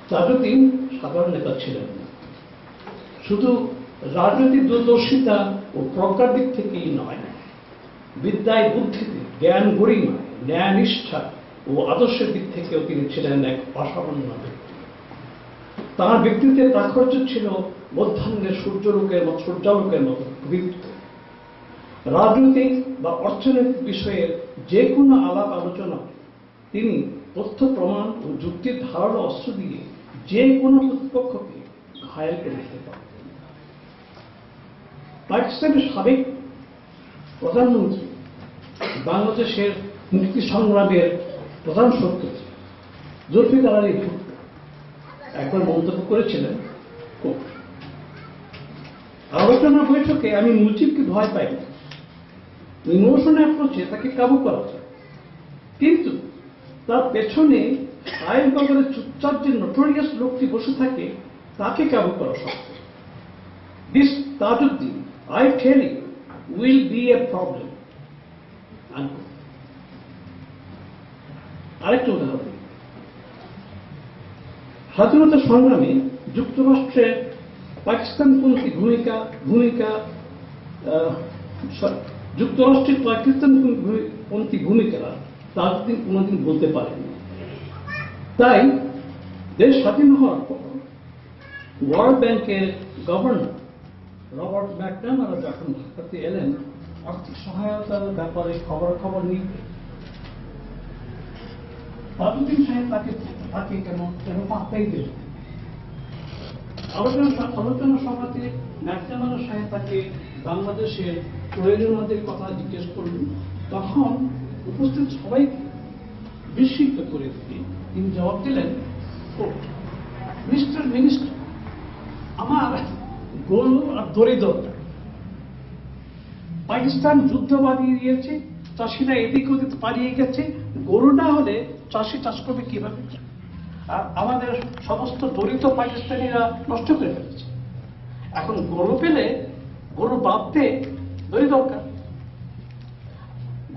তাজউদ্দিন সাধারণ নেতা ছিলেন না, শুধু রাজনৈতিক দূরদর্শিতা ও প্রজ্ঞার দিক থেকেই নয়, বিদ্যায় বুদ্ধিতে, জ্ঞান গরিমায়, ন্যায় নিষ্ঠা ও আদর্শের দিক থেকেও তিনি ছিলেন এক অসামান্য ব্যক্তি। তাঁর ব্যক্তিত্বের প্রাচুর্য ছিল মধ্যাহ্নের সূর্যালোকের মতো পবিত্র। রাজনৈতিক বা অর্থনৈতিক বিষয়ের যে কোনো আলাপ আলোচনা তিনি তথ্য প্রমাণ ও যুক্তির ধারালো অস্ত্র দিয়ে যে কোনো প্রতিপক্ষকে ঘায়েল করে দিতে পারতেন। পাকিস্তানের সাবেক প্রধানমন্ত্রী, বাংলাদেশের মুক্তি সংগ্রামের প্রধান শত্রু জুলফিকার আলী ভুট্টো একবার মন্তব্য করেছিলেন, আলোচনা বৈঠকে আমি মুজিবকে ভয় পাই না, ইমোশনাল অ্যাপ্রোচে তাকে কাবু করা যায়, কিন্তু তার পেছনে আইন কবরের চুপচাপ যে নোটোরিয়াস লোকটি বসে থাকে তাকে কাবু করা শক্ত। This Tajuddin, I tell you, will be a problem. আরেকটা উদাহরণ, স্বাধীনতা সংগ্রামে যুক্তরাষ্ট্রের পাকিস্তানপন্থী যুক্তরাষ্ট্রের পাকিস্তানপন্থী ভূমিকা তাজউদ্দিন কোনদিন বলতে পারেননি। তাই দেশ স্বাধীন হওয়ার পর ওয়ার্ল্ড ব্যাংকের গভর্নর রবার্ট ম্যাকনামারা যখন ঢাকাতে এলেন আর্থিক সহায়তার ব্যাপারে খবর নিতে, তাজউদ্দিন সাহেব তাকে কেন পাত্তাই দিলেন। আলোচনা সভাতে ম্যাকনামারা সাহেব তাকে বাংলাদেশের প্রয়োজনীয়তার কথা জিজ্ঞেস করলেন। তখন উপস্থিত সবাইকে বিস্মিত করে দিয়ে তিনি জবাব দিলেন, মিস্টার মিনিস্টার, আমার গরু আর দড়ি দরকার। পাকিস্তান যুদ্ধ বাড়িয়ে দিয়েছে, চাষিরা এদিক ওদিক পালিয়ে গেছে, গরু না হলে চাষি চাষ করবে কিভাবে? আর আমাদের সমস্ত দরিদ্র পাকিস্তানিরা নষ্ট করে ফেলেছে। এখন গরু পেলে গরু বাঁধতে দড়ি দরকার,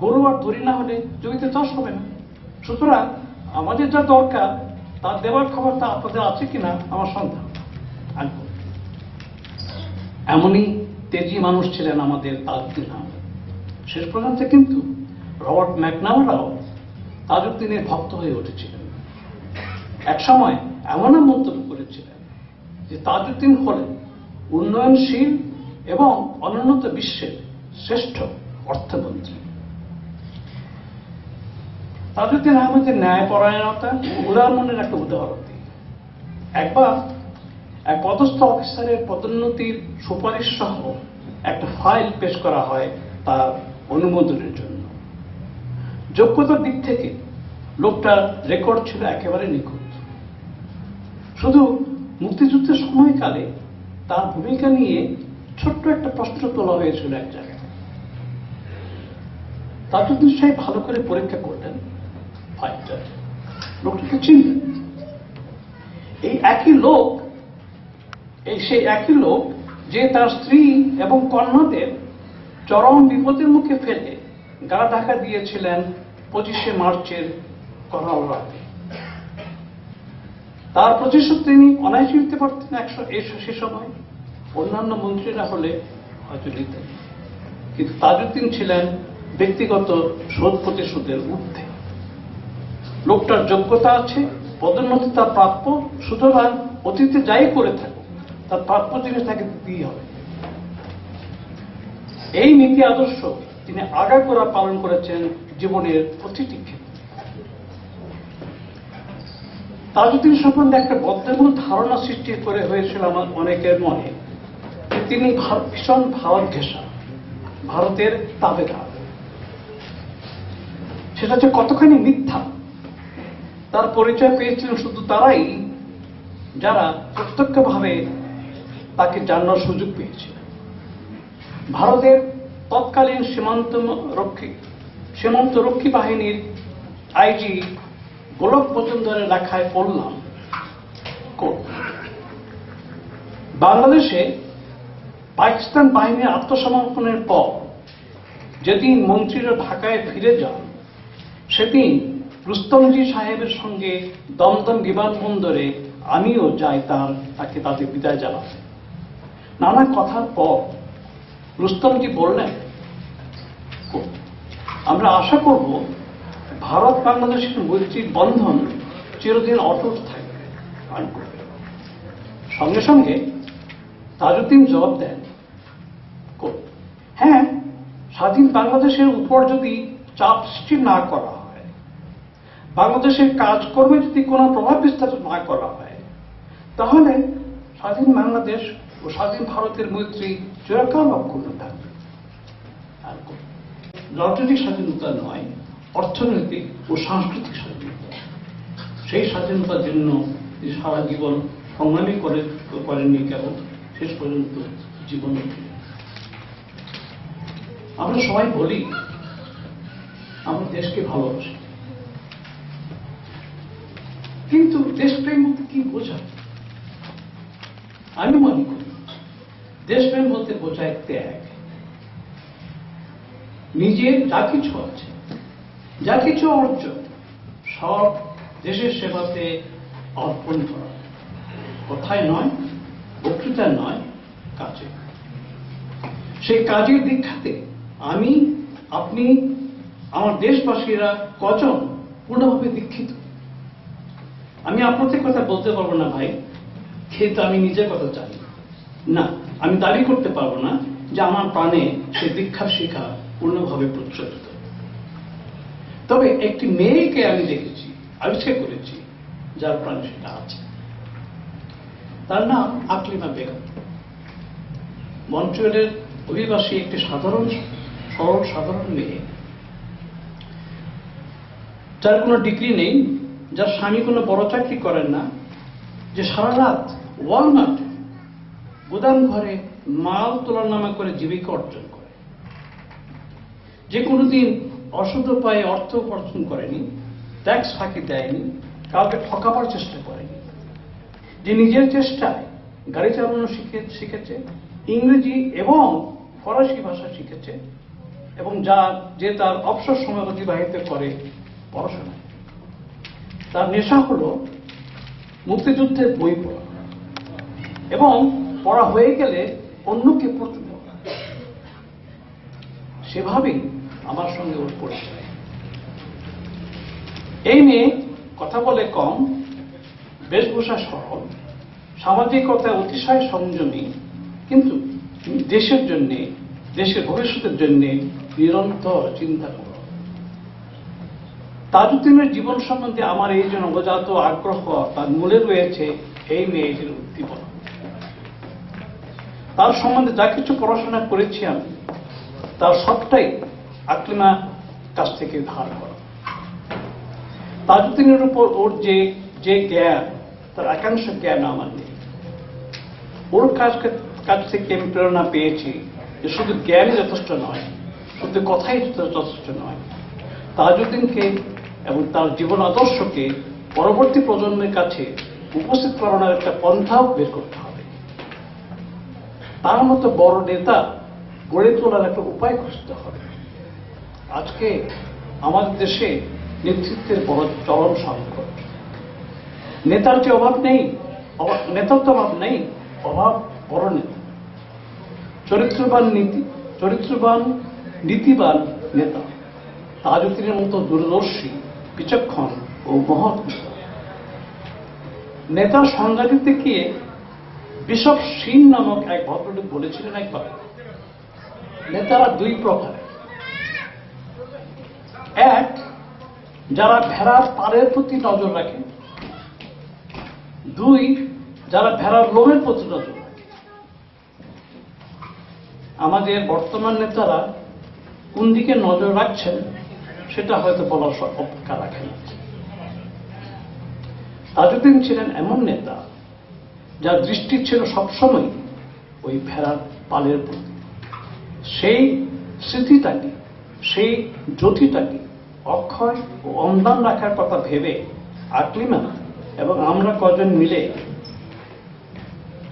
গরু আর দড়ি না হলে জমিতে চাষ হবে না। সুতরাং আমাদের যা দরকার তা দেওয়ার ক্ষমতা আপনাদের আছে কিনা আমার সন্দেহ। এমনই তেজি মানুষ ছিলেন আমাদের তাজউদ্দিন আহমেদ। শেষ পর্যন্ত কিন্তু রবার্ট ম্যাকনামারাও তাজউদ্দিনের ভক্ত হয়ে উঠেছিলেন। এক সময় এমন মন্তব্য করেছিলেন যে তাজউদ্দিন হলেন উন্নয়নশীল এবং অনুন্নত বিশ্বের শ্রেষ্ঠ অর্থমন্ত্রী। তাজউদ্দিন আহমেদের ন্যায়পরায়ণতা উদার মনের একটা উদাহরণ দিই। একবার এক পদস্থ অফিসারের পদোন্নতির সুপারিশ সহ একটা ফাইল পেশ করা হয় তার অনুমোদনের জন্য। যোগ্যতার দিক থেকে লোকটার রেকর্ড ছিল একেবারে নিখুঁত। শুধু মুক্তিযুদ্ধের সময়কালে তার ভূমিকা নিয়ে ছোট্ট একটা প্রশ্ন তোলা হয়েছিল এক জায়গায়। তাজউদ্দিন সাহেব ভালো করে পরীক্ষা করলেন ফাইলটা, লোকটাকে চিনলেন। সেই একই লোক যে তার স্ত্রী এবং কন্যাদের চরম বিপদের মুখে ফেলে গা ঢাকা দিয়েছিলেন 25শে মার্চের করাল রাতে। তার প্রতিশোধ তিনি অনায়াসে নিতে পারতেন সে সময়, অন্যান্য মন্ত্রীরা হলে হয়তো নিতেন, কিন্তু তাজউদ্দিন ছিলেন ব্যক্তিগত শোধ প্রতিশোধের ঊর্ধ্বে। লোকটার যোগ্যতা আছে, পদোন্নতি তার প্রাপ্য, সুতরাং অতীতে যাই করে থাকুক তার প্রাপ্য জিনিস তাকে দিতেই হবে। এই নীতি আদর্শ তিনি আগাগোড়া পালন করেছেন জীবনের প্রতিটি ক্ষেত্রে। তাজউদ্দিন সম্বন্ধে একটা বদ্ধমূল ধারণা সৃষ্টি করে হয়েছিল আমার অনেকের মনে, তিনি ভীষণ ভারত ঘেঁষা, ভারতের তাবেদার। সেটা হচ্ছে কতখানি মিথ্যা তার পরিচয় পেয়েছিলেন শুধু তারাই যারা প্রত্যক্ষভাবে তাকে জানার সুযোগ পেয়েছিলেন। ভারতের তৎকালীন সীমান্তরক্ষী বাহিনীর আইজি গোলক মজুমদারের লেখায় পড়লাম, বাংলাদেশে পাকিস্তান বাহিনীর আত্মসমর্পণের পর যেদিন মন্ত্রীরা ঢাকায় ফিরে যান, সেদিন রুস্তমজি সাহেবের সঙ্গে দমদম বিমানবন্দরে আমিও যাই তাকে তাদের বিদায় জানাতে। নানা কথার পর রুস্তমজি বললেন, আমরা আশা করব ভারত বাংলাদেশের মৈত্রীর বন্ধন চিরদিন অটুট থাকবে। সঙ্গে সঙ্গে তাজউদ্দিন জবাব দেন, হ্যাঁ, স্বাধীন বাংলাদেশের উপর যদি চাপ সৃষ্টি না করা হয়, বাংলাদেশের কাজকর্মে যদি কোনো প্রভাব বিস্তার না করা হয়, তাহলে স্বাধীন বাংলাদেশ ও স্বাধীন ভারতের মৈত্রী চিরকাল অক্ষুণ্ণ থাকবে। রাজনৈতিক স্বাধীনতা নয়, অর্থনৈতিক ও সাংস্কৃতিক স্বাধীনতা। সেই স্বাধীনতার জন্য সারা জীবন সংগ্রামী করেননি, কেবল শেষ পর্যন্ত জীবন। আমরা সবাই বলি আমরা দেশকে ভালোবাসি, কিন্তু দেশপ্রেম বলতে কি বোঝায়? আমি মনে করি দেশপ্রেম বলতে বোঝায় ত্যাগ। নিজের যা কিছু আছে, যা কিছু অর্জন, সব দেশের সেবাতে অর্পণ করা। কথায় নয়, বক্তৃতায় নয়, কাজে। সেই কাজের দীক্ষাতে আমি, আপনি, আমার দেশবাসীরা কজন পূর্ণভাবে দীক্ষিত? আমি আপনাদের কথা বলতে পারবো না ভাই, কিন্তু আমি নিজের কথা জানি না। আমি দাবি করতে পারবো না যে আমার প্রাণে সে দীক্ষার শিখা পূর্ণভাবে প্রচলিত। তবে একটি মেয়েকে আমি দেখেছি, আবিষ্কার করেছি, যার প্রাণে সেটা আছে। তার নাম আকলিমা বেগম। মন্ট্রিয়লের অভিবাসী একটি সরল সাধারণ মেয়ে, যার কোনো ডিগ্রি নেই, যার স্বামী কোনো বড় চাকরি করেন না, যে সারা রাত ওয়ালমার্টে গুদাম ঘরে মাল তোলার নামে করে জীবিকা অর্জন করে, যে কোনোদিন অশুদ্ধ পায়ে অর্থ উপার্জন করেনি, ট্যাক্স ফাঁকি দেয়নি, কাউকে ঠকাবার চেষ্টা করেনি, যে নিজের চেষ্টায় গাড়ি চালানো শিখেছে, ইংরেজি এবং ফরাসি ভাষা শিখেছে, এবং যে তার অবসর সময় অতিবাহিত করে পড়াশোনায়। তার নেশা হল মুক্তিযুদ্ধের বই পড়া, এবং পড়া হয়ে গেলে অন্যকে পড়তে দেওয়া। সেভাবেই আমার সঙ্গে ওর পরিচয়। এই মেয়ে কথা বলে কম, বেশভূষা সরল, সামাজিকতায় অতিশয় সংযমী, কিন্তু দেশের জন্যে, দেশের ভবিষ্যতের জন্যে নিরন্তর চিন্তা করে। তাজউদ্দিনের জীবন সম্বন্ধে আমার এই যে নবজাত আগ্রহ, তার মূলে রয়েছে এই মেয়েটির উদ্দীপনা। তার সম্বন্ধে যা কিছু পড়াশোনা করেছি আমি, তার সবটাই আকলিমা কাছ থেকে ধার করা। তাজউদ্দিনের উপর ওর যে জ্ঞান, তার একাংশ জ্ঞান আমার নেই। ওর কাছ থেকে আমি প্রেরণা পেয়েছি যে শুধু জ্ঞানই যথেষ্ট নয়, শুধু কথাই যথেষ্ট নয়, তাজউদ্দিনকে এবং তার জীবন আদর্শকে পরবর্তী প্রজন্মের কাছে উপস্থিত করানোর একটা পন্থাও বের করতে হবে। তার মতো বড় নেতা গড়ে তোলার একটা উপায় খুঁজতে হবে। আজকে আমাদের দেশে নেতৃত্বের বড় চরম সংকট। নেতার যে অভাব নেই, নেতার তো অভাব নেই, অভাব বড় নেতা, চরিত্রবান নীতিবান নেতা। তাজউদ্দিনের মতো দূরদর্শী, বিচক্ষণ ও মহৎ নেতার সংজ্ঞা দিতে গিয়ে বিশপ সিন নামক এক ভদ্রলোক বলেছিলেন একবার, নেতারা দুই প্রকার। এক, যারা ভেড়ার পালের প্রতি নজর রাখে। দুই, যারা ভেড়ার লোমের প্রতি নজর রাখে। আমাদের বর্তমান নেতারা কোন দিকে নজর রাখছেন সেটা হয়তো বলার অপেক্ষা রাখে না। তাজউদ্দিন ছিলেন এমন নেতা যার দৃষ্টি ছিল সবসময় ওই ভেড়ার পালের প্রতি। সেই স্মৃতিটাকে, সেই জ্যোতিটাকে অক্ষয় ও অম্লান রাখার কথা ভেবে আকলিমা এবং আমরা কজন মিলে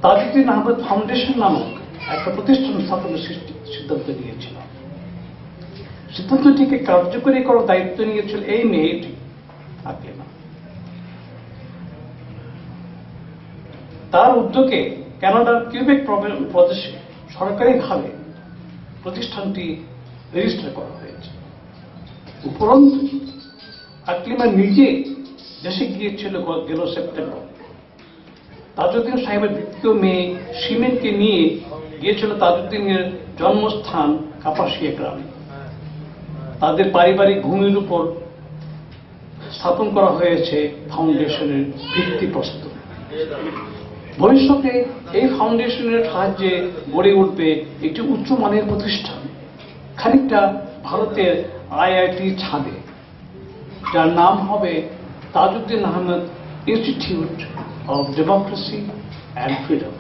তাজউদ্দিন আহমেদ ফাউন্ডেশন নামক একটা প্রতিষ্ঠান স্থাপনের সিদ্ধান্ত নিয়েছিলাম। সিদ্ধান্তটিকে কার্যকরী করার দায়িত্ব নিয়েছিল এই মেয়েটি আকলিমা। তার উদ্যোগে কানাডার কিউবেক প্রদেশে সরকারিভাবে প্রতিষ্ঠানটি রেজিস্টার করা হয়েছে। উপরন্তু আকলিমা নিজে দেশে গিয়েছিল গেল সেপ্টেম্বর। তাজউদ্দিন সাহেবের দ্বিতীয় মেয়ে সিমেনকে নিয়ে গিয়েছিল তাজউদ্দিনের জন্মস্থান কাপাসিয়া গ্রামে। তাদের পারিবারিক ভূমির উপর স্থাপন করা হয়েছে ফাউন্ডেশনের ভিত্তিপ্রস্তর। ভবিষ্যতে এই ফাউন্ডেশনের সাহায্যে গড়ে উঠবে একটি উচ্চমানের প্রতিষ্ঠান, খানিকটা ভারতের আইআইটি ছাদে, যার নাম হবে Tajuddin Ahmed institute of democracy and freedom.